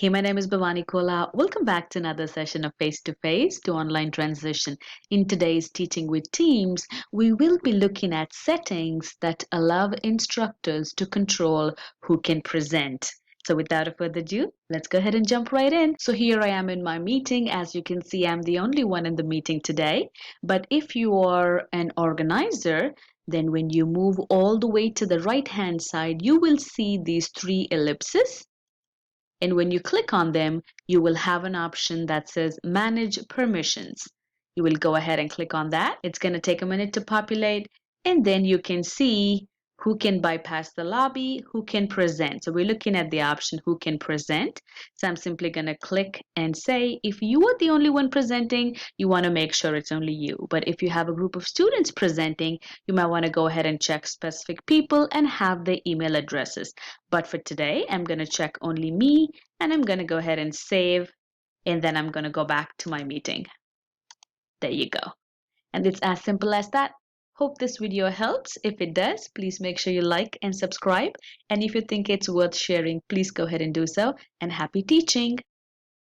Hey, my name is Bhavani Kola. Welcome back to another session of Face to Face to Online Transition. In today's Teaching with Teams, we will be looking at settings that allow instructors to control who can present. So without further ado, let's go ahead and jump right in. So here I am in my meeting. As you can see, I'm the only one in the meeting today. But if you are an organizer, then when you move all the way to the right-hand side, you will see these three ellipses. And when you click on them, you will have an option that says Manage Permissions. You will go ahead and click on that. It's going to take a minute to populate, and then you can see who can bypass the lobby, who can present. So we're looking at the option who can present. So I'm simply going to click and say, if you are the only one presenting, you want to make sure it's only you. But if you have a group of students presenting, you might want to go ahead and check specific people and have their email addresses. But for today, I'm going to check only me, and I'm going to go ahead and save, and then I'm going to go back to my meeting. There you go. And it's as simple as that. Hope this video helps. If it does, please make sure you like and subscribe. And if you think it's worth sharing, please go ahead and do so. And happy teaching!